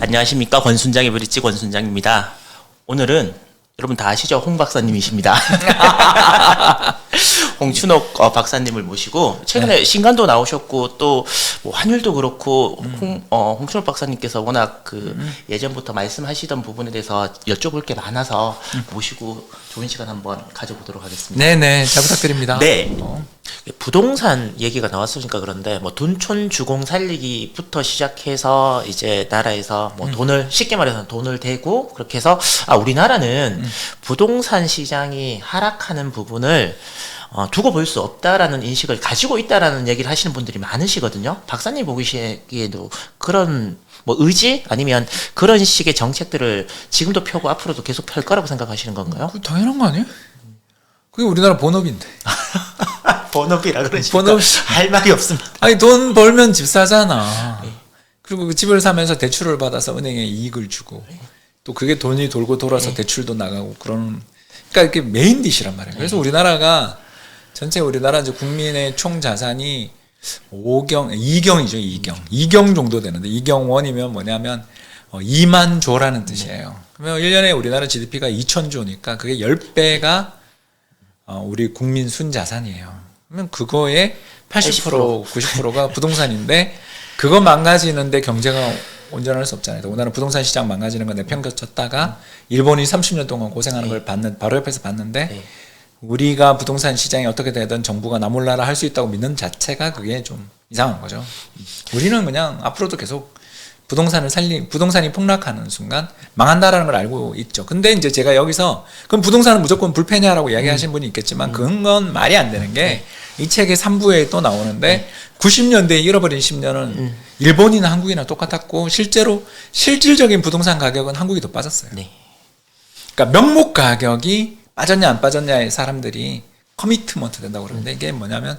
안녕하십니까. 권순장의 브릿지 권순장입니다. 오늘은 여러분 다 아시죠? 홍 박사님이십니다. 홍춘옥 박사님을 모시고 최근에 신간도 나오셨고 또 뭐 환율도 그렇고 홍춘옥 박사님께서 워낙 예전부터 말씀하시던 부분에 대해서 여쭤볼 게 많아서 모시고 좋은 시간 한번 가져보도록 하겠습니다. 네네, 잘 부탁드립니다. 네. 부동산 얘기가 나왔으니까 그런데 뭐 둔촌 주공 살리기부터 시작해서 이제 나라에서 뭐 돈을 쉽게 말해서 돈을 대고 그렇게 해서 우리나라는 부동산 시장이 하락하는 부분을 두고 볼 수 없다라는 인식을 가지고 있다라는 얘기를 하시는 분들이 많으시거든요. 박사님 보시기에도 그런 뭐 의지 아니면 그런 식의 정책들을 지금도 펴고 앞으로도 계속 펼 거라고 생각하시는 건가요? 당연한 거 아니에요? 그게 우리나라 본업인데. 본업이라 그러시니까 본업 할 말이 없습니다. 아니 돈 벌면 집 사잖아. 그리고 그 집을 사면서 대출을 받아서 은행에 이익을 주고 또 그게 돈이 돌고 돌아서 대출도 나가고 그러니까 이게 메인 디시란 말이에요. 그래서 우리나라가 전체 우리나라 이제 국민의 총 자산이 2경이죠. 2경 정도 되는데 2경원이면 뭐냐면 2만 조라는 뜻이에요. 그러면 1년에 우리나라 GDP가 2,000조니까 그게 10배가 우리 국민 순자산이에요. 그러면 그거의 80%, 90%가 부동산인데 그거 망가지는데 경제가 온전할 수 없잖아요. 우리나라 부동산 시장 망가지는 거 내팽겨쳤다가 일본이 30년 동안 고생하는 걸 바로 옆에서 봤는데 우리가 부동산 시장이 어떻게 되든 정부가 나 몰라라 할 수 있다고 믿는 자체가 그게 좀 이상한 거죠. 우리는 그냥 앞으로도 계속 부동산이 폭락하는 순간 망한다라는 걸 알고 있죠. 근데 이제 제가 여기서 그럼 부동산은 무조건 불패냐라고 이야기하시는 분이 있겠지만 그건 말이 안 되는 게 이 책의 3부에 또 나오는데 90년대에 잃어버린 10년은 일본이나 한국이나 똑같았고 실질적인 부동산 가격은 한국이 더 빠졌어요. 그러니까 명목 가격이 빠졌냐 안 빠졌냐에 사람들이 커미트먼트 된다고 그러는데 이게 뭐냐면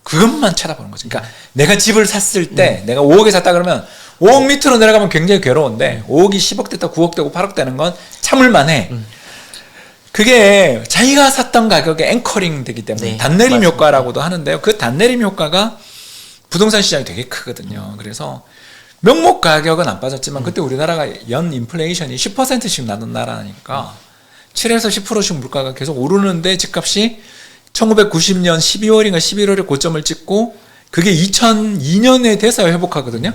그것만 쳐다보는 거죠. 그러니까 내가 집을 샀을 때 내가 5억에 샀다 그러면 5억 밑으로 내려가면 굉장히 괴로운데 5억이 10억 됐다 9억 되고 8억 되는 건 참을만해. 그게 자기가 샀던 가격에 앵커링 되기 때문에 단내림 효과라고도 하는데요. 그 단내림 효과가 부동산 시장이 되게 크거든요. 그래서 명목 가격은 안 빠졌지만 그때 우리나라가 연 인플레이션이 10%씩 나던 나라니까 7에서 10%씩 물가가 계속 오르는데 집값이 1990년 12월인가 11월에 고점을 찍고 그게 2002년에 돼서 회복하거든요.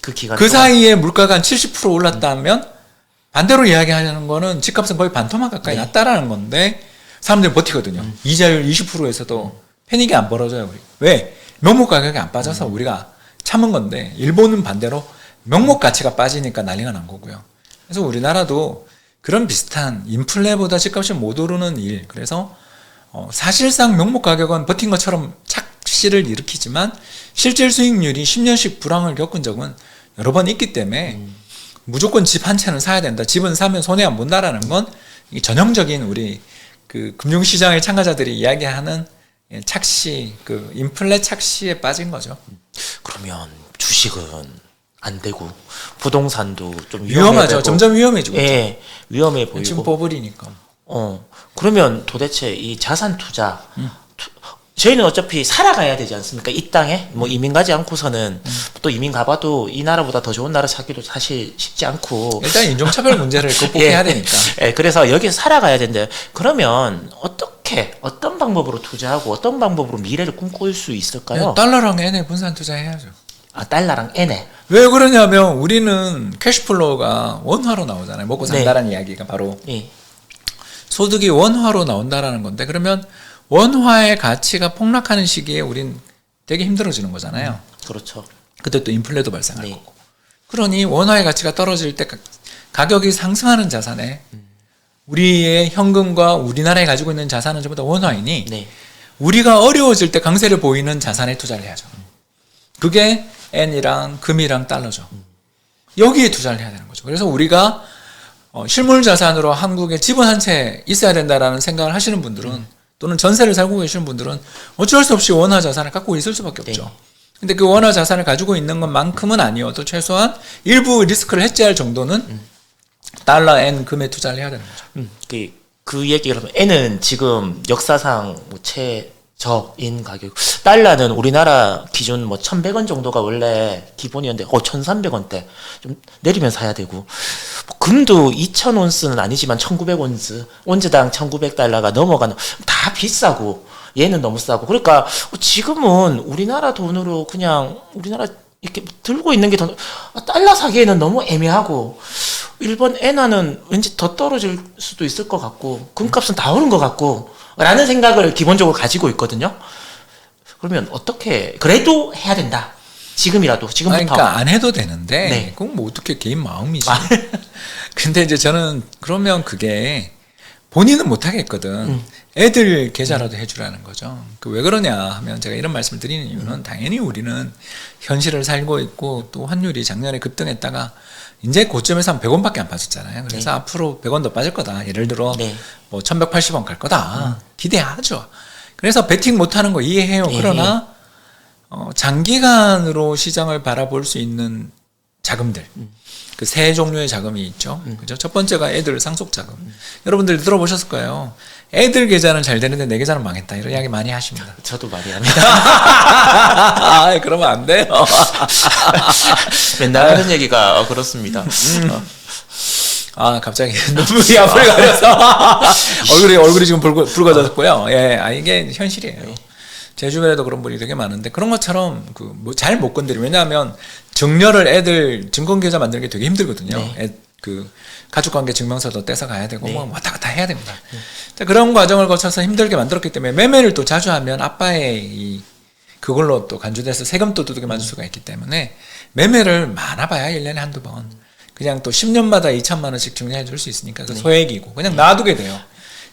그 사이에 물가가 한 70% 올랐다면 반대로 이야기하려는 거는 집값은 거의 반토막 가까이 났다라는 건데 사람들이 버티거든요. 이자율 20%에서도 패닉이 안 벌어져요. 왜? 명목 가격이 안 빠져서 우리가 참은 건데 일본은 반대로 명목 가치가 빠지니까 난리가 난 거고요. 그래서 우리나라도 그런 비슷한 인플레보다 집값이 못 오르는 일. 그래서 사실상 명목 가격은 버틴 것처럼 착시를 일으키지만 실질 수익률이 10년씩 불황을 겪은 적은 여러 번 있기 때문에 무조건 집 한 채는 사야 된다. 집은 사면 손해 안 본다라는 건 전형적인 우리 금융시장의 참가자들이 이야기하는 착시, 인플레 착시에 빠진 거죠. 그러면 주식은 안 되고 부동산도 좀 위험하죠. 점점 위험해지고 있죠. 위험해 보이고 지금 버블이니까. 그러면 도대체 이 자산 투자 저희는 어차피 살아가야 되지 않습니까? 이 땅에 뭐 이민 가지 않고서는 또 이민 가봐도 이 나라보다 더 좋은 나라 찾기도 사실 쉽지 않고 일단 인종차별 문제를 극복해야 되니까. 그래서 여기서 살아가야 되는데 그러면 어떤 방법으로 투자하고 어떤 방법으로 미래를 꿈꿀 수 있을까요? 달러랑 엔에 분산 투자해야죠. 달러랑 엔에. 왜 그러냐면 우리는 캐시플로우가 원화로 나오잖아요. 먹고 산다라는 이야기가 바로 소득이 원화로 나온다라는 건데 그러면 원화의 가치가 폭락하는 시기에 우린 되게 힘들어지는 거잖아요. 그렇죠. 그때 또 인플레도 발생할 거고. 그러니 원화의 가치가 떨어질 때 가격이 상승하는 자산에 우리의 현금과 우리나라에 가지고 있는 자산은 전부 다 원화이니 우리가 어려워질 때 강세를 보이는 자산에 투자를 해야죠. 그게 엔이랑 금이랑 달러죠. 여기에 투자를 해야 되는 거죠. 그래서 우리가 실물 자산으로 한국에 집은 한 채 있어야 된다라는 생각을 하시는 분들은 또는 전세를 살고 계시는 분들은 어쩔 수 없이 원화 자산을 갖고 있을 수밖에 없죠. 근데 그 원화 자산을 가지고 있는 것만큼은 아니어도 최소한 일부 리스크를 해지할 정도는 달러, 엔, 금에 투자를 해야 되는 거죠. 그 얘기 그러면 엔은 지금 역사상 저인 가격. 달러는 우리나라 기준 뭐 1,100원 정도가 원래 기본이었는데 1,300원대 좀 내리면 사야 되고, 뭐 금도 2,000온스는 아니지만 1,900온스, 온즈당 1,900달러가 넘어가는, 다 비싸고 얘는 너무 싸고. 그러니까 지금은 우리나라 돈으로 그냥 우리나라 이렇게 들고 있는 게 더, 달러 사기에는 너무 애매하고, 일본 엔화는 왠지 더 떨어질 수도 있을 것 같고, 금값은 다 오른 것 같고 라는 생각을 기본적으로 가지고 있거든요. 그러면 어떻게, 그래도 해야 된다, 지금이라도, 지금부터. 그러니까 안 해도 되는데 네. 그건 뭐 어떻게 개인 마음이지. 근데 이제 저는 그러면 그게 본인은 못 하겠거든. 애들 계좌라도 해주라는 거죠. 왜 그러냐 하면, 제가 이런 말씀을 드리는 이유는, 당연히 우리는 현실을 살고 있고, 또 환율이 작년에 급등했다가 이제 고점에서 한 100원밖에 안 빠졌잖아요. 그래서 네. 앞으로 100원 더 빠질 거다. 예를 들어 네. 뭐 1180원 갈 거다. 기대하죠. 그래서 베팅 못하는 거 이해해요. 네. 그러나 장기간으로 시장을 바라볼 수 있는 자금들, 그 세 종류의 자금이 있죠. 그죠? 첫 번째가 애들 상속 자금. 여러분들 들어보셨을 거예요. 애들 계좌는 잘 되는데 내 계좌는 망했다, 이런 이야기 많이 하십니다. 저도 많이 합니다. 아, 그러면 안 돼요. 맨날 하는 얘기가 그렇습니다. 아, 갑자기 눈물이 앞을 가려서 얼굴이 지금 붉어졌고요. 예, 이게 현실이에요. 제 주변에도 그런 분이 되게 많은데, 그런 것처럼 잘 못 건드리면, 왜냐하면 증여를, 애들 증권계좌 만드는 게 되게 힘들거든요. 네. 가족관계 증명서도 떼서 가야 되고, 뭐 왔다 갔다 해야 됩니다. 자, 그런 과정을 거쳐서 힘들게 만들었기 때문에, 매매를 또 자주 하면 아빠의 그걸로 또 간주돼서 세금도 두둑이 맞을 수가 있기 때문에, 매매를 많아봐야 1년에 한두 번, 그냥 또 10년마다 2천만 원씩 증여해 줄 수 있으니까 그 소액이고 그냥 놔두게 돼요.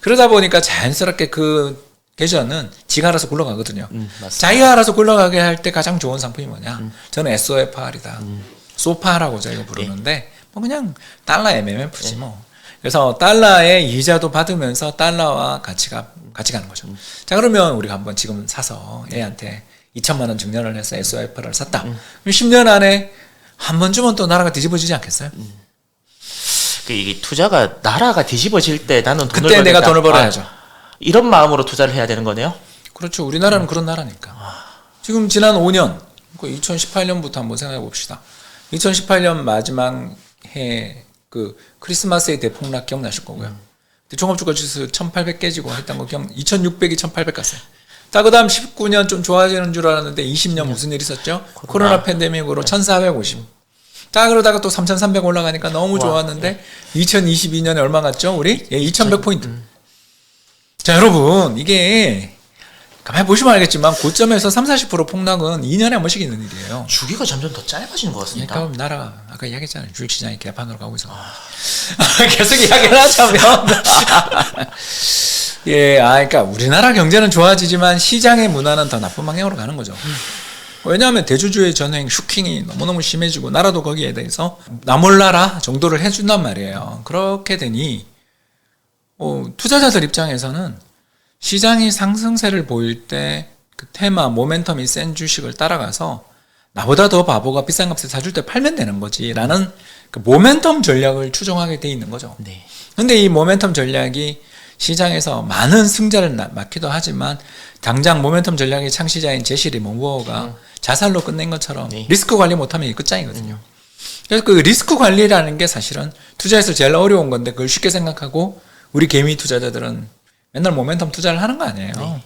그러다 보니까 자연스럽게 그 계좌는 지가 알아서 굴러가거든요. 자기가 알아서 굴러가게 할 때 가장 좋은 상품이 뭐냐? 저는 SOFR이다. 소파라고 저희가 부르는데, 뭐 그냥 달러 MMF지 뭐. 그래서 달러의 이자도 받으면서 달러와 같이 가는 거죠. 자, 그러면 우리가 한번 지금 사서 애한테 2천만 원 증여를 해서 SOFR을 샀다. 그럼 10년 안에 한 번쯤은 또 나라가 뒤집어지지 않겠어요? 이게 투자가, 나라가 뒤집어질 때 나는 돈을 그때 내가 벌겠다. 돈을 벌어야죠. 이런 마음으로 투자를 해야 되는 거네요. 그렇죠. 우리나라는 그런 나라니까. 지금 지난 5년, 2018년부터 한번 생각해 봅시다. 2018년 마지막 해 크리스마스의 대폭락 기억나실 거고요. 종합주가지수 1800 깨지고 했던 거 2600이 1800 갔어요. 자, 그 다음 19년 좀 좋아지는 줄 알았는데 20년 무슨 일 있었죠? 코로나 팬데믹으로 1450. 자, 그러다가 또 3300 올라가니까 너무 좋았는데 2022년에 얼마 갔죠? 우리? 2100포인트. 자, 여러분, 이게 가만히 보시면 알겠지만 고점에서 30-40% 폭락은 2년에 한 번씩 있는 일이에요. 주기가 점점 더 짧아지는 것 같습니다. 그러니까 나라가 아까 이야기했잖아요. 주식시장이 개판으로 가고 있어. 계속 이야기를 하자면 그러니까 우리나라 경제는 좋아지지만 시장의 문화는 더 나쁜 방향으로 가는 거죠. 왜냐하면 대주주의 전횡, 슈킹이 너무너무 심해지고, 나라도 거기에 대해서 나몰라라 정도를 해준단 말이에요. 그렇게 되니 투자자들 입장에서는 시장이 상승세를 보일 때 그 테마, 모멘텀이 센 주식을 따라가서 나보다 더 바보가 비싼 값에 사줄 때 팔면 되는 거지 라는 그 모멘텀 전략을 추종하게 돼 있는 거죠. 네. 근데 이 모멘텀 전략이 시장에서 많은 승자를 낳기도 하지만, 당장 모멘텀 전략의 창시자인 제시 리먼무어가 자살로 끝낸 것처럼 리스크 관리 못하면 이 끝장이거든요. 그래서 그 리스크 관리라는 게 사실은 투자에서 제일 어려운 건데, 그걸 쉽게 생각하고 우리 개미 투자자들은 맨날 모멘텀 투자를 하는 거 아니에요.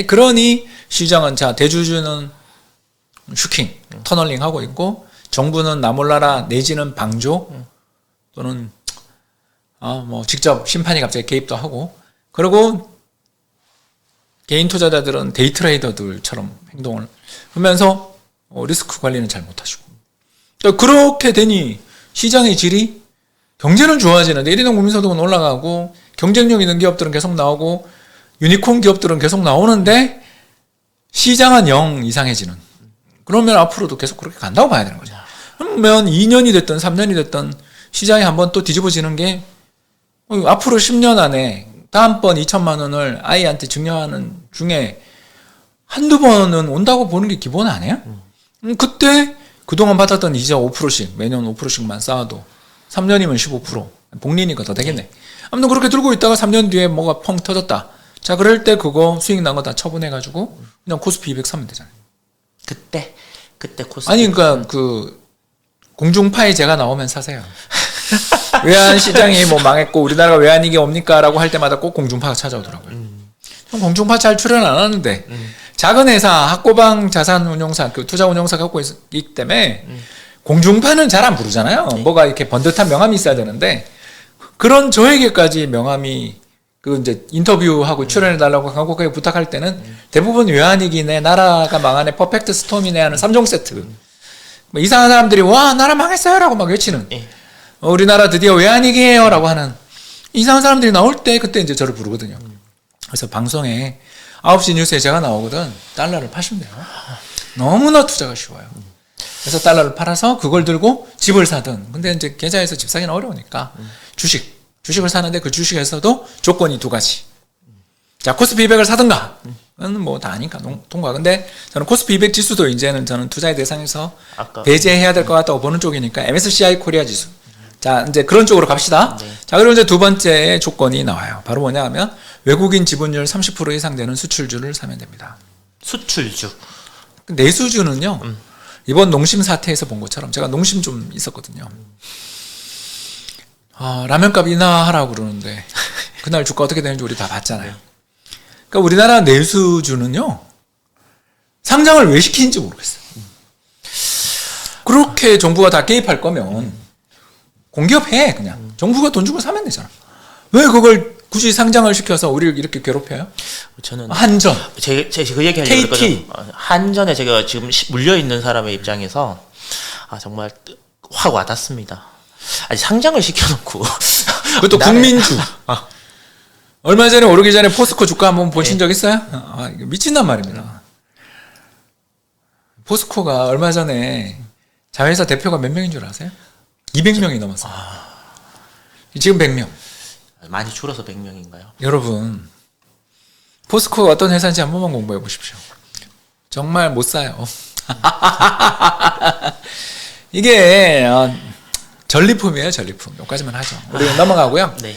그러니 시장은, 자, 대주주는 슈킹, 터널링 하고 있고, 정부는 나몰라라 내지는 방조, 또는 직접 심판이 갑자기 개입도 하고, 그리고 개인 투자자들은 데이 트레이더들처럼 행동을 하면서 리스크 관리는 잘 못하시고, 그렇게 되니 시장의 질이, 경제는 좋아지는데 1인당 국민소득은 올라가고, 경쟁력 있는 기업들은 계속 나오고, 유니콘 기업들은 계속 나오는데 시장은 0 이상해지는. 그러면 앞으로도 계속 그렇게 간다고 봐야 되는 거죠. 그러면 2년이 됐든 3년이 됐든 시장이 한번 또 뒤집어지는 게, 앞으로 10년 안에 다음번 2천만 원을 아이한테 증여하는 중에 한두 번은 온다고 보는 게 기본 아니에요? 그때 그동안 받았던 이자 5%씩, 매년 5%씩만 쌓아도 3년이면 15%, 복리니까 더 되겠네. 아무튼 그렇게 들고 있다가 3년 뒤에 뭐가 펑 터졌다. 자, 그럴 때 그거 수익 난 거 다 처분해가지고 그냥 코스피 200 사면 되잖아요. 그때 코스피. 아니, 그러니까 그 공중파에 제가 나오면 사세요. 외환 시장이 뭐 망했고 우리나라가 외환위기 옵니까라고 할 때마다 꼭 공중파가 찾아오더라고요. 형 공중파 잘 출연 안 하는데 작은 회사 학고방 자산운용사 그 투자운용사 갖고 있기 때문에 공중파는 잘 안 부르잖아요. 뭐가 이렇게 번듯한 명함이 있어야 되는데 그런 저에게까지 명함이 그 이제 인터뷰하고 출연해 달라고 간곡하게 부탁할 때는 대부분 외환위기네, 나라가 망하네, 퍼펙트 스톰이네 하는 3종 세트. 뭐 이상한 사람들이 와 나라 망했어요라고 막 외치는. 우리나라 드디어 외환위기예요라고 하는 이상한 사람들이 나올 때 그때 이제 저를 부르거든요. 그래서 방송에 9시 뉴스에 제가 나오거든. 달러를 파시면 돼요. 너무나 투자가 쉬워요. 그래서 달러를 팔아서 그걸 들고 집을 사든. 근데 이제 계좌에서 집 사기는 어려우니까 주식을 사는데 그 주식에서도 조건이 두 가지. 자, 코스피 200을 사든가. 는 뭐 다 아니까 통과. 근데 저는 코스피 200 지수도 이제는 저는 투자의 대상에서 배제해야 될 것 같다고 보는 쪽이니까 MSCI 코리아 지수. 자, 이제 그런 쪽으로 갑시다. 네. 자, 그리고 이제 두 번째 조건이 나와요. 바로 뭐냐 하면 외국인 지분율 30% 이상 되는 수출주를 사면 됩니다. 수출주. 내수주는요. 이번 농심 사태에서 본 것처럼 제가 농심 좀 있었거든요. 라면값 인하하라고 그러는데 그날 주가 어떻게 되는지 우리 다 봤잖아요. 그러니까 우리나라 내수주는요. 상장을 왜 시키는지 모르겠어요. 그렇게 정부가 다 개입할 거면 공기업해 그냥. 정부가 돈 주고 사면 되잖아. 왜 그걸 굳이 상장을 시켜서 우리를 이렇게 괴롭혀요? 저는 한전, 제가 그 얘기 하려고 KT. 했거든요. 한전에 제가 지금 물려 있는 사람의 입장에서 정말 확 와닿습니다. 아니 상장을 시켜놓고 그것도 국민주. 얼마 전에 오르기 전에 포스코 주가 한번 보신 적 있어요? 이거 미친단 말입니다. 포스코가 얼마 전에 자회사 대표가 몇 명인 줄 아세요? 200명이 넘었어요. 지금 100명. 많이 줄어서 100명인가요? 여러분, 포스코가 어떤 회사인지 한 번만 공부해 보십시오. 정말 못 사요. 이게 전리품이에요, 전리품. 여기까지만 하죠. 우리 넘어가고요. 네.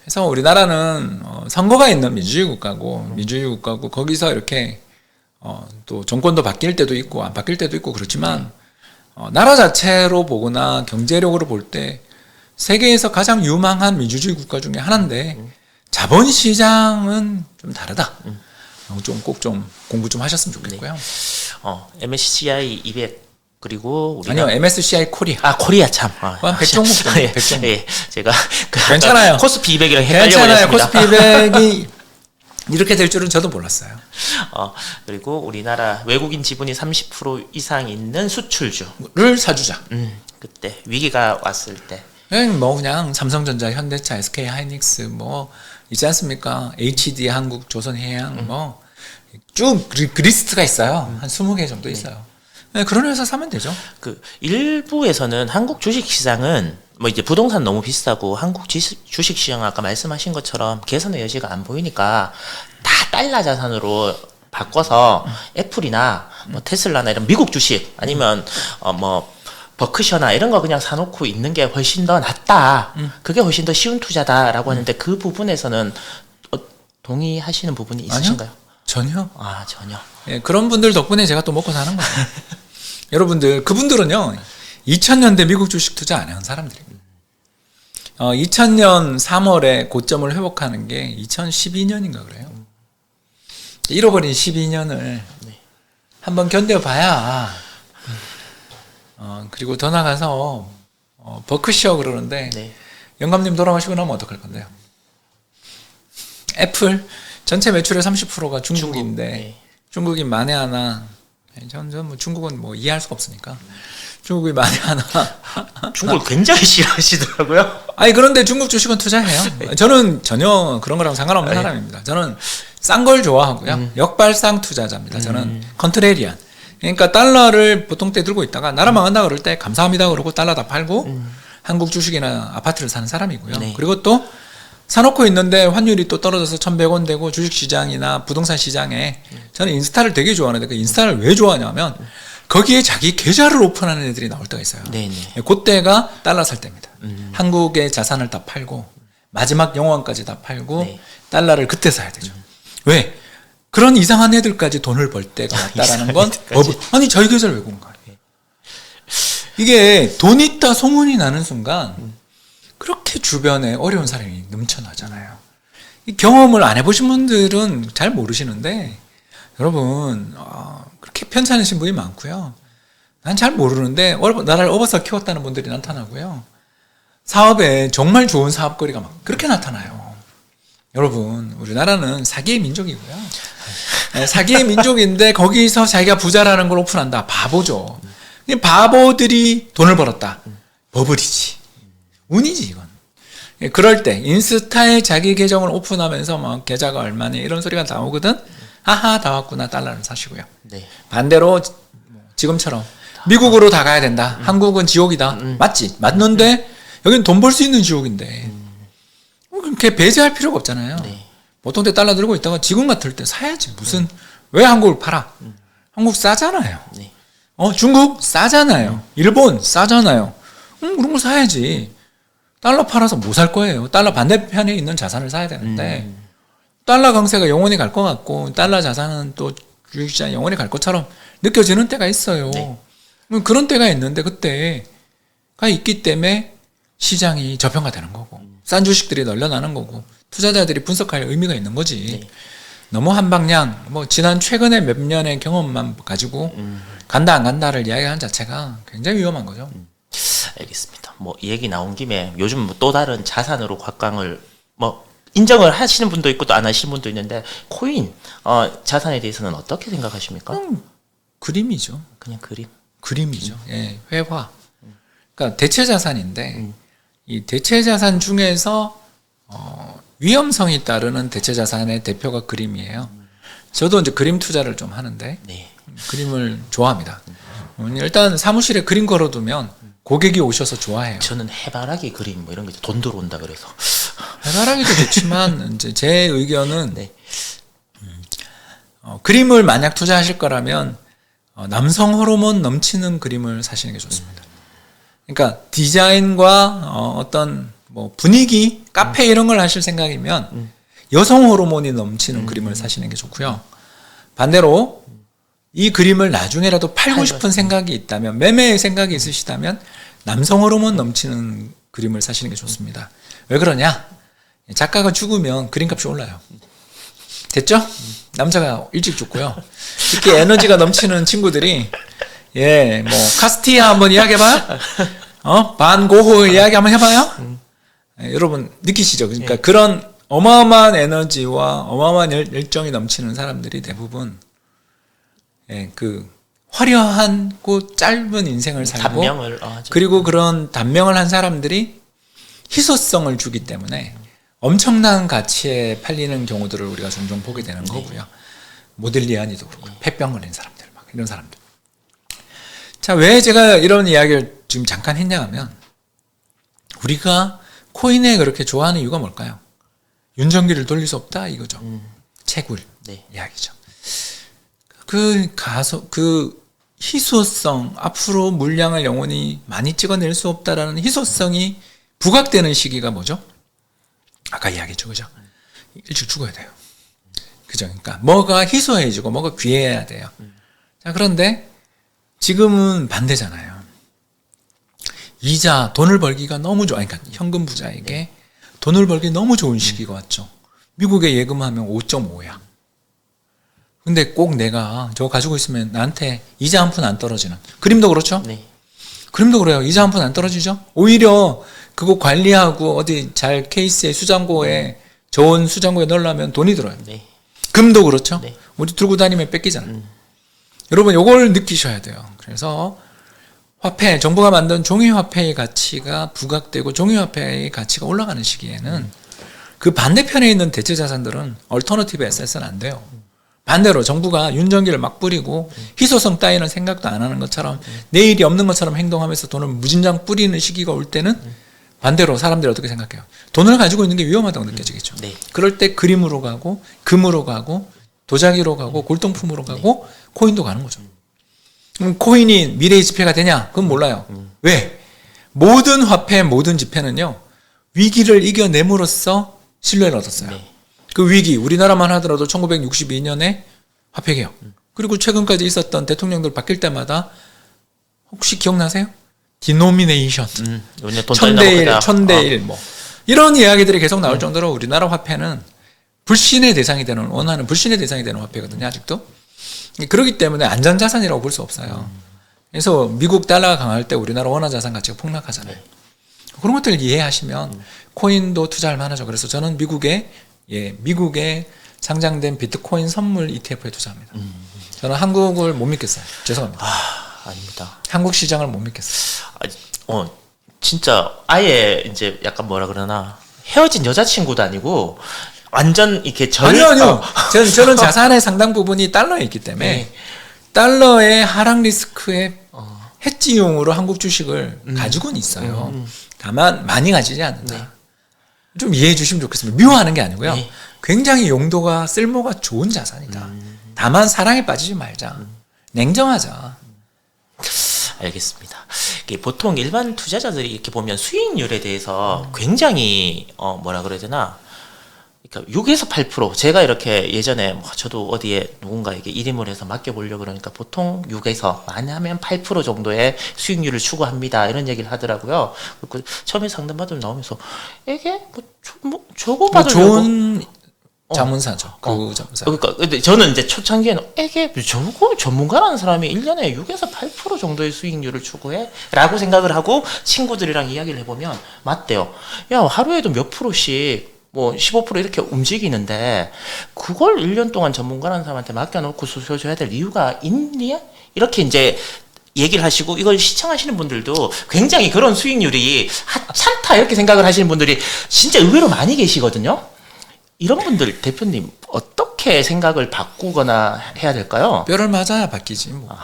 그래서 우리나라는 선거가 있는 민주주의 국가고 거기서 이렇게 또 정권도 바뀔 때도 있고 안 바뀔 때도 있고 그렇지만 나라 자체로 보거나 경제력으로 볼 때 세계에서 가장 유망한 민주주의 국가 중에 하나인데 자본시장은 좀 다르다. 꼭 좀 공부 좀 하셨으면 좋겠고요. MSCI 200 그리고 아니요, MSCI 코리아. 코리아 참. 백종목. 백종목. 예, 제가 괜찮아요. 코스피 200이랑 괜찮아요. 헷갈려버렸습니다. 코스피 200이 이렇게 될 줄은 저도 몰랐어요. 그리고 우리나라 외국인 지분이 30% 이상 있는 수출주를 사주자. 그때 위기가 왔을 때. 그냥 삼성전자, 현대차, SK 하이닉스 뭐 있지 않습니까? HD 한국, 조선해양 뭐 쭉 그 리스트가 있어요. 한 20개 정도 있어요. 네, 그런 회사 사면 되죠. 일부에서는 한국 주식 시장은 뭐 이제 부동산 너무 비싸고 한국 주식 시장 아까 말씀하신 것처럼 개선의 여지가 안 보이니까 다 달러 자산으로 바꿔서 애플이나 뭐 테슬라나 이런 미국 주식 아니면 뭐 버크셔나 이런 거 그냥 사놓고 있는 게 훨씬 더 낫다. 그게 훨씬 더 쉬운 투자다라고 하는데 그 부분에서는 동의하시는 부분이 있으신가요? 아니요? 전혀. 전혀. 예, 그런 분들 덕분에 제가 또 먹고 사는 거예요. 여러분들, 그분들은요, 2000년대 미국 주식 투자 안 한 사람들입니다. 2000년 3월에 고점을 회복하는 게 2012년인가 그래요. 잃어버린 12년을 한번 견뎌봐야, 그리고 더 나가서, 버크셔 그러는데, 영감님 돌아가시고 나면 어떡할 건데요? 애플, 전체 매출의 30%가 중국인데, 중국인 만에 하나, 저는 뭐 중국은 뭐 이해할 수가 없으니까. 중국이 만에 하나. 중국을 굉장히 싫어하시더라고요. 아니, 그런데 중국 주식은 투자해요. 저는 전혀 그런 거랑 상관없는 사람입니다. 저는 싼 걸 좋아하고요. 역발상 투자자입니다. 저는 컨트레리안. 그러니까 달러를 보통 때 들고 있다가 나라 망한다 그럴 때 감사합니다 그러고 달러 다 팔고 한국 주식이나 아파트를 사는 사람이고요. 그리고 또 사놓고 있는데 환율이 또 떨어져서 1,100원 되고 주식시장이나 부동산 시장에 저는 인스타를 되게 좋아하는데 그 인스타를 왜 좋아하냐면 거기에 자기 계좌를 오픈하는 애들이 나올 때가 있어요. 그때가 달러 살 때입니다. 한국의 자산을 다 팔고 마지막 영원까지 다 팔고 달러를 그때 사야 되죠. 왜? 그런 이상한 애들까지 돈을 벌 때가 왔다라는 건 아니 자기 계좌를 왜 공개해? 이게 돈 있다 소문이 나는 순간 그렇게 주변에 어려운 사람이 넘쳐나잖아요. 이 경험을 안 해보신 분들은 잘 모르시는데 여러분 그렇게 편찮으신 분이 많고요. 난 잘 모르는데 나를 업어서 키웠다는 분들이 나타나고요. 사업에 정말 좋은 사업거리가 막 그렇게 나타나요. 여러분 우리나라는 사기의 민족이고요. 사기의 민족인데 거기서 자기가 부자라는 걸 오픈한다. 바보죠. 바보들이 돈을 벌었다. 버블이지. 운이지 이건. 그럴 때 인스타에 자기 계정을 오픈하면서 막 계좌가 얼마니 이런 소리가 나오거든. 하하 다 왔구나 달러를 사시고요. 네. 반대로 지금처럼 미국으로 다 가야 된다. 한국은 지옥이다. 맞지? 맞는데 여기는 돈 벌 수 있는 지옥인데 그렇게 배제할 필요가 없잖아요. 네. 보통 때 달러 들고 있다가 지금 같을 때 사야지. 무슨 왜 한국을 팔아? 한국 싸잖아요. 네. 중국 싸잖아요. 일본 싸잖아요. 그런 걸 사야지. 달러 팔아서 뭐 살 거예요? 달러 반대편에 있는 자산을 사야 되는데 달러 강세가 영원히 갈 것 같고 달러 자산은 또 주식시장이 영원히 갈 것처럼 느껴지는 때가 있어요. 네. 그런 때가 있는데 그때가 있기 때문에 시장이 저평가되는 거고 싼 주식들이 널려나는 거고 투자자들이 분석할 의미가 있는 거지. 네. 너무 한 방향 지난 최근에 몇 년의 경험만 가지고 간다 안 간다를 이야기하는 자체가 굉장히 위험한 거죠. 알겠습니다. 이 얘기 나온 김에 요즘 또 다른 자산으로 곽광을 인정을 하시는 분도 있고 또 안 하시는 분도 있는데 코인 자산에 대해서는 어떻게 생각하십니까? 그림이죠. 그냥 그림. 그림이죠. 예, 회화. 그러니까 대체 자산인데 이 대체 자산 중에서 위험성이 따르는 대체 자산의 대표가 그림이에요. 저도 이제 그림 투자를 좀 하는데 네. 그림을 좋아합니다. 일단 사무실에 그림 걸어두면 고객이 오셔서 좋아해요. 저는 해바라기 그림 이런 게 돈 들어온다 그래서. 해바라기도 좋지만 이제 제 의견은 네. 그림을 만약 투자하실 거라면 남성 호르몬 넘치는 그림을 사시는 게 좋습니다. 그러니까 디자인과 어떤 분위기, 카페 이런 걸 하실 생각이면 여성 호르몬이 넘치는 그림을 사시는 게 좋고요. 반대로 이 그림을 나중에라도 팔고 싶은 생각이 있다면, 매매의 생각이 있으시다면 남성 호르몬 넘치는 그림을 사시는 게 좋습니다. 왜 그러냐? 작가가 죽으면 그림값이 올라요. 됐죠? 남자가 일찍 죽고요. 특히 에너지가 넘치는 친구들이 카스티아 한번 이야기해봐요? 반 고흐 이야기 한번 해봐요? 여러분 느끼시죠? 그러니까 그런 어마어마한 에너지와 어마어마한 열정이 넘치는 사람들이 대부분 그 화려하고 짧은 인생을 살고 단명을 그리고 그런 단명을 한 사람들이 희소성을 주기 때문에 엄청난 가치에 팔리는 경우들을 우리가 종종 보게 되는 거고요. 모딜리아니도 그렇고 폐병 걸린 사람들 막 이런 사람들. 자, 왜 제가 이런 이야기를 지금 잠깐 했냐 하면 우리가 코인에 그렇게 좋아하는 이유가 뭘까요? 윤전기를 돌릴 수 없다 이거죠. 채굴 이야기죠. 그 희소성, 앞으로 물량을 영원히 많이 찍어낼 수 없다라는 희소성이 부각되는 시기가 뭐죠? 아까 이야기했죠, 그죠? 일찍 죽어야 돼요. 그죠? 그러니까 뭐가 희소해지고 뭐가 귀해야 돼요. 자, 그런데 지금은 반대잖아요. 이자, 돈을 벌기가 너무 좋아. 그러니까 현금 부자에게 돈을 벌기 너무 좋은 시기가 왔죠. 미국에 예금하면 5.5야. 근데 꼭 내가 저거 가지고 있으면 나한테 이자 한 푼 안 떨어지는. 그림도 그렇죠? 네. 그림도 그래요. 이자 한 푼 안 떨어지죠? 오히려 그거 관리하고 어디 잘 케이스에 수장고에 좋은 수장고에 넣으려면 돈이 들어요. 네. 금도 그렇죠? 네. 우리 들고 다니면 뺏기잖아요. 여러분 요걸 느끼셔야 돼요. 그래서 화폐, 정부가 만든 종이화폐의 가치가 부각되고 종이화폐의 가치가 올라가는 시기에는 그 반대편에 있는 대체자산들은 얼터너티브 에셋은 안 돼요. 반대로 정부가 윤전기를 막 뿌리고 희소성 따위는 생각도 안 하는 것처럼 내일이 없는 것처럼 행동하면서 돈을 무진장 뿌리는 시기가 올 때는 반대로 사람들이 어떻게 생각해요? 돈을 가지고 있는 게 위험하다고 느껴지겠죠. 네. 그럴 때 그림으로 가고 금으로 가고 도자기로 가고 골동품으로 가고 코인도 가는 거죠. 그럼 코인이 미래의 지폐가 되냐? 그건 몰라요. 왜? 모든 화폐, 모든 지폐는요 위기를 이겨냄으로써 신뢰를 얻었어요. 네. 그 위기 우리나라만 하더라도 1962년에 화폐 개혁 그리고 최근까지 있었던 대통령들 바뀔 때마다 혹시 기억나세요? 디노미네이션 천대일 뭐 이런 이야기들이 계속 나올 정도로 우리나라 화폐는 불신의 대상이 되는 원하는 불신의 대상이 되는 화폐거든요. 아직도. 그렇기 때문에 안전자산이라고 볼 수 없어요. 그래서 미국 달러가 강할 때 우리나라 원화자산 가치가 폭락하잖아요. 그런 것들을 이해하시면 코인도 투자할 만하죠. 그래서 저는 미국에 상장된 비트코인 선물 ETF에 투자합니다. 저는 한국을 못 믿겠어요. 죄송합니다. 아닙니다. 한국 시장을 못 믿겠어요. 진짜 아예 이제 약간 뭐라 그러나 헤어진 여자친구도 아니고 완전 이렇게 아니요. 저는 자산의 상당 부분이 달러에 있기 때문에 달러의 하락 리스크의 해지용으로 한국 주식을 가지고는 있어요. 다만 많이 가지지 않는다. 좀 이해해 주시면 좋겠습니다. 미워하는 게 아니고요. 굉장히 용도가 쓸모가 좋은 자산이다. 다만 사랑에 빠지지 말자. 냉정하자. 알겠습니다. 보통 일반 투자자들이 이렇게 보면 수익률에 대해서 굉장히 뭐라 그래야 되나? 그러니까 6에서 8% 제가 이렇게 예전에 저도 어디에 누군가에게 일임을 해서 맡겨보려고 그러니까 보통 6에서 많이 하면 8% 정도의 수익률을 추구합니다. 이런 얘기를 하더라고요. 그 처음에 상담 받으러 나오면서 이게 저거 받으려고 좋은 자문사죠. 그 자문사. 그러니까 근데 저는 이제 초창기에는 이게 저거 전문가라는 사람이 1년에 6에서 8% 정도의 수익률을 추구해? 라고 생각을 하고 친구들이랑 이야기를 해보면 맞대요. 야 하루에도 몇 프로씩 뭐 15% 이렇게 움직이는데 그걸 1년 동안 전문가라는 사람한테 맡겨놓고 수수료줘야 될 이유가 있니? 이렇게 이제 얘기를 하시고 이걸 시청하시는 분들도 굉장히 그런 수익률이 하찮다 이렇게 생각을 하시는 분들이 진짜 의외로 많이 계시거든요. 이런 분들 대표님 어떻게 생각을 바꾸거나 해야 될까요? 뼈를 맞아야 바뀌지 뭐.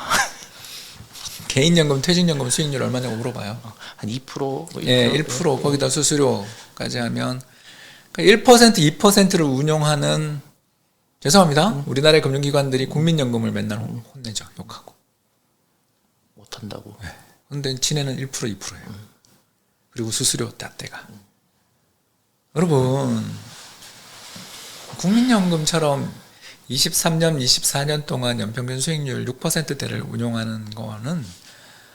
개인연금, 퇴직연금 수익률 얼마냐고 물어봐요. 한 2%? 뭐 1%? 예, 1% 거기다 수수료까지 하면 1%, 2%를 운용하는 죄송합니다. 우리나라의 금융기관들이 국민연금을 맨날 혼내죠. 욕하고. 못한다고. 네. 근데 지네는 1%, 2%예요. 그리고 수수료 땄대가. 여러분 국민연금처럼 23년, 24년 동안 연평균 수익률 6%대를 운용하는 거는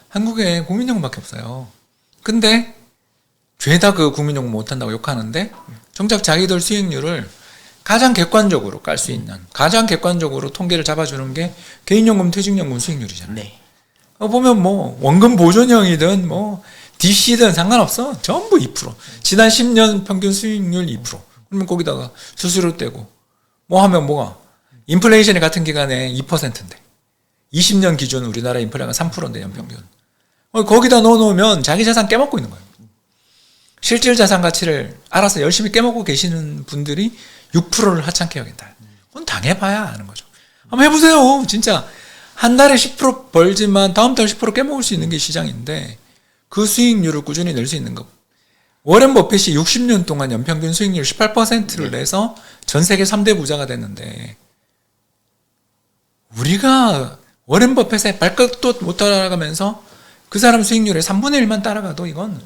한국에 국민연금밖에 없어요. 근데 죄다 그 국민연금 못한다고 욕하는데 정작 자기들 수익률을 가장 객관적으로 깔 수 있는 가장 객관적으로 통계를 잡아주는 게 개인연금, 퇴직연금 수익률이잖아요. 네. 보면 뭐 원금 보존형이든 뭐 DC든 상관없어. 전부 2%. 지난 10년 평균 수익률 2%. 그러면 거기다가 수수료 떼고 뭐 하면 뭐가 인플레이션이 같은 기간에 2%인데 20년 기준 우리나라 인플레가 3%인데 연평균. 거기다 넣어놓으면 자기 자산 깨먹고 있는 거예요. 실질 자산 가치를 알아서 열심히 깨먹고 계시는 분들이 6%를 하찮게 여긴다. 그건 당해봐야 아는 거죠. 한번 해보세요. 진짜 한 달에 10% 벌지만 다음 달 10% 깨먹을 수 있는 게 시장인데 그 수익률을 꾸준히 낼 수 있는 거. 워렌 버핏이 60년 동안 연평균 수익률 18%를 내서 전 세계 3대 부자가 됐는데 우리가 워렌 버핏의 발끝도 못 따라가면서 그 사람 수익률의 3분의 1만 따라가도 이건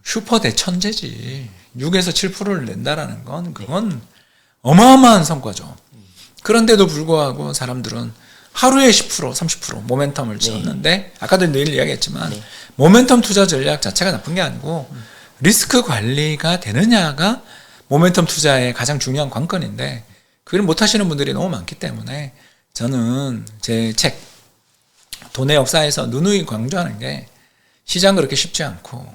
슈퍼 대천재지. 6에서 7%를 낸다라는 건 그건 어마어마한 성과죠. 그런데도 불구하고 사람들은 하루에 10%, 30% 모멘텀을 찍었는데 아까도 늘 이야기했지만 모멘텀 투자 전략 자체가 나쁜 게 아니고 리스크 관리가 되느냐가 모멘텀 투자의 가장 중요한 관건인데 그걸 못 하시는 분들이 너무 많기 때문에 저는 제 책 돈의 역사에서 누누이 강조하는 게 시장 그렇게 쉽지 않고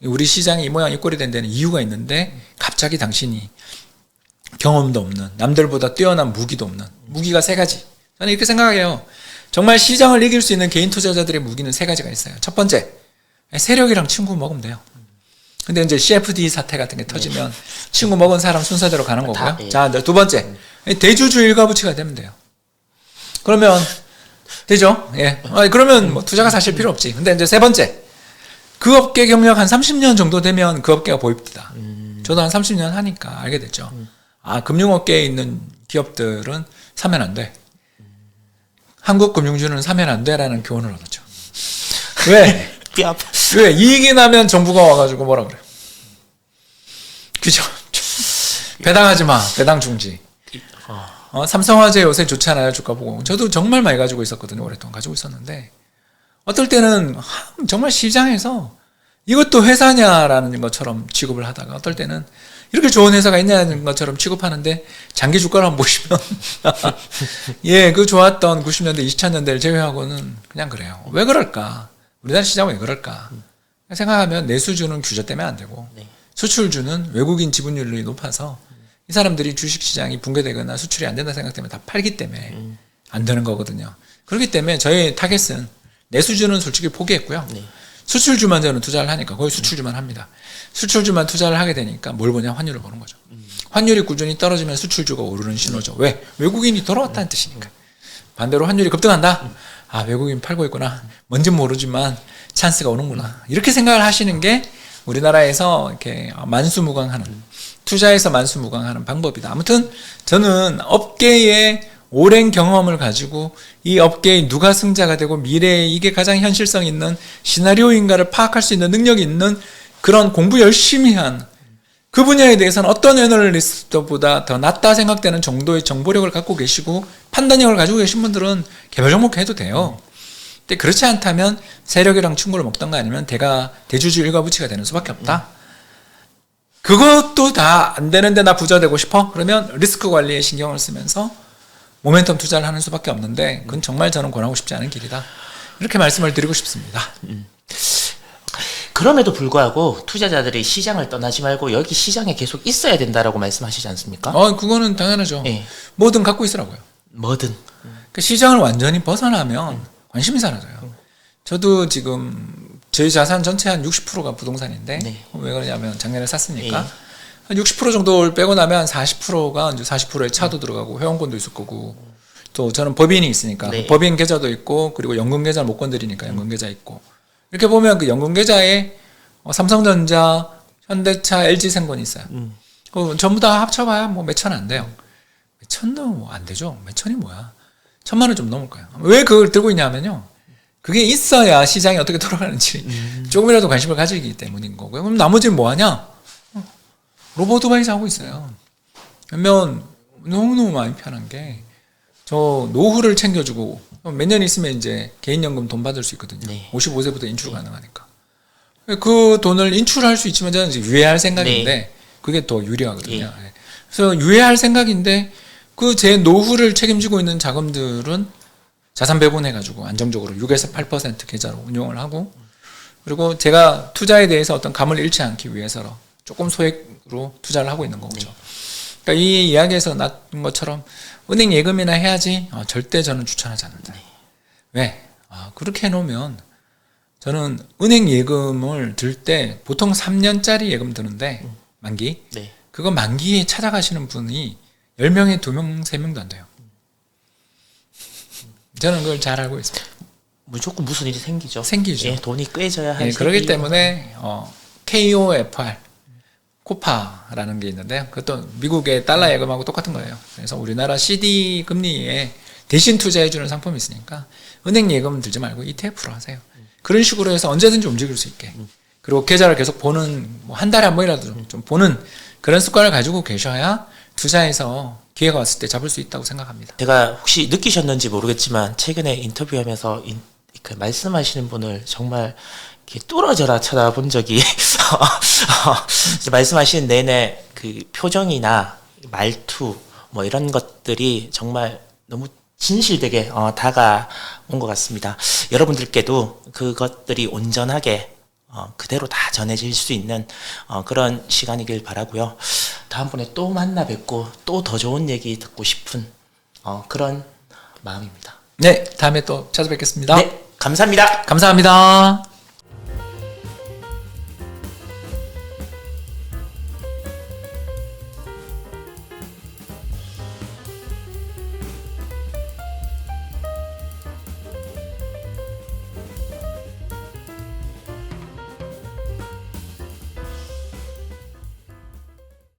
우리 시장이 이 모양 이 꼴이 된 데는 이유가 있는데 갑자기 당신이 경험도 없는 남들보다 뛰어난 무기도 없는 무기가 3가지 저는 이렇게 생각해요. 정말 시장을 이길 수 있는 개인 투자자들의 무기는 3가지가 있어요. 첫 번째 세력이랑 친구 먹으면 돼요. 근데 이제 CFD 사태 같은 게 터지면 친구 먹은 사람 순서대로 가는 거고요. 자, 두 번째 대주주 일가부치가 되면 돼요. 그러면 되죠? 예. 그러면 뭐 투자가 사실 필요 없지. 근데 이제 세 번째 그 업계 경력 한 30년 정도 되면 그 업계가 보입니다. 저도 한 30년 하니까 알게 됐죠. 아, 금융업계에 있는 기업들은 사면 안 돼. 한국금융주는 사면 안 돼라는 교훈을 얻었죠. 왜? 왜? 이익이 나면 정부가 와가지고 뭐라 그래요? 그죠? 배당하지 마. 배당 중지. 삼성화재 요새 좋잖아요. 주가 보고. 저도 정말 많이 가지고 있었거든요. 오랫동안 가지고 있었는데 어떨 때는 정말 시장에서 이것도 회사냐라는 것처럼 취급을 하다가 어떨 때는 이렇게 좋은 회사가 있냐는 것처럼 취급하는데 장기 주가를 한번 보시면 예, 그 좋았던 90년대, 2000년대를 제외하고는 그냥 그래요. 왜 그럴까? 우리나라 시장은 왜 그럴까? 생각하면 내수주는 규제 때문에 안 되고 네. 수출주는 외국인 지분율이 높아서 이 사람들이 주식시장이 붕괴되거나 수출이 안 된다 생각되면 다 팔기 때문에 안 되는 거거든요. 그렇기 때문에 저희 타겟은 내수주는 솔직히 포기했고요. 네. 수출주만 저는 투자를 하니까 거의 수출주만 합니다. 수출주만 투자를 하게 되니까 뭘 보냐? 환율을 보는 거죠. 환율이 꾸준히 떨어지면 수출주가 오르는 신호죠. 왜? 외국인이 돌아왔다는 뜻이니까. 반대로 환율이 급등한다? 아, 외국인 팔고 있구나. 뭔진 모르지만 찬스가 오는구나. 이렇게 생각을 하시는 게 우리나라에서 이렇게 만수무강하는, 투자에서 만수무강하는 방법이다. 아무튼 저는 업계의 오랜 경험을 가지고 이 업계에 누가 승자가 되고 미래에 이게 가장 현실성 있는 시나리오인가를 파악할 수 있는 능력이 있는 그런 공부 열심히 한 그 분야에 대해서는 어떤 애널리스트보다 더 낫다 생각되는 정도의 정보력을 갖고 계시고 판단력을 가지고 계신 분들은 개별 종목 해도 돼요. 근데 그렇지 않다면 세력이랑 친구를 먹던가 아니면 대주주 일가부치가 되는 수밖에 없다. 그것도 다 안 되는데 나 부자 되고 싶어? 그러면 리스크 관리에 신경을 쓰면서 모멘텀 투자를 하는 수밖에 없는데 그건 정말 저는 권하고 싶지 않은 길이다. 이렇게 말씀을 드리고 싶습니다. 그럼에도 불구하고 투자자들이 시장을 떠나지 말고 여기 시장에 계속 있어야 된다라고 말씀하시지 않습니까? 그거는 당연하죠. 예. 뭐든 갖고 있으라고요. 뭐든. 그 시장을 완전히 벗어나면 관심이 사라져요. 저도 지금 저희 자산 전체 한 60%가 부동산인데 네. 왜 그러냐면 작년에 샀으니까 한 60% 정도를 빼고 나면 한 40%가 이제 40%의 차도 들어가고 회원권도 있을 거고 또 저는 법인이 있으니까 네. 법인 계좌도 있고 그리고 연금 계좌를 못 건드리니까 연금 계좌 있고 이렇게 보면 그 연금 계좌에 삼성전자, 현대차, LG생건이 있어요. 전부 다 합쳐봐야 뭐 몇천 안 돼요. 몇천도 뭐 안 되죠. 몇천이 뭐야? 1000만 원 좀 넘을 거예요. 왜 그걸 들고 있냐면요. 그게 있어야 시장이 어떻게 돌아가는지 조금이라도 관심을 가지기 때문인 거고요. 그럼 나머지는 뭐 하냐? 로보오토바이 하고 있어요. 그러면 너무너무 많이 편한 게 저 노후를 챙겨주고 몇 년 있으면 이제 개인연금 돈 받을 수 있거든요. 네. 55세부터 인출 가능하니까. 그 돈을 인출할 수 있지만 저는 이제 유예할 생각인데 그게 더 유리하거든요. 네. 그래서 유예할 생각인데 그 제 노후를 책임지고 있는 자금들은 자산 배분해가지고 안정적으로 6에서 8% 계좌로 운용을 하고 그리고 제가 투자에 대해서 어떤 감을 잃지 않기 위해서 조금 소액으로 투자를 하고 있는 거죠. 그러니까 이 이야기에서 났던 것처럼 은행 예금이나 해야지 절대 저는 추천하지 않는다. 왜? 그렇게 해놓으면 저는 은행 예금을 들 때 보통 3년짜리 예금 드는데 만기 네. 그거 만기에 찾아가시는 분이 10명에 2명, 3명도 안 돼요. 저는 그걸 잘 알고 있습니다. 무조건 무슨 일이 생기죠. 생기죠. 예, 돈이 꿰져야 할 그렇기 세계. 때문에 KOFR 코파라는 게 있는데요. 그것도 미국의 달러 예금하고 똑같은 거예요. 그래서 우리나라 CD 금리에 대신 투자해주는 상품이 있으니까 은행 예금 들지 말고 ETF로 하세요. 그런 식으로 해서 언제든지 움직일 수 있게. 그리고 계좌를 계속 보는 뭐 한 달에 한 번이라도 좀 보는 그런 습관을 가지고 계셔야 투자해서 기회가 왔을 때 잡을 수 있다고 생각합니다. 제가 혹시 느끼셨는지 모르겠지만 최근에 인터뷰하면서 그 말씀하시는 분을 정말 이렇게 뚫어져라 쳐다본 적이 말씀하시는 내내 그 표정이나 말투 뭐 이런 것들이 정말 너무 진실되게 다가온 것 같습니다. 여러분들께도 그것들이 온전하게 그대로 다 전해질 수 있는 그런 시간이길 바라고요. 다음번에 또 만나 뵙고 또 더 좋은 얘기 듣고 싶은 그런 마음입니다. 네, 다음에 또 찾아뵙겠습니다. 네, 감사합니다. 감사합니다.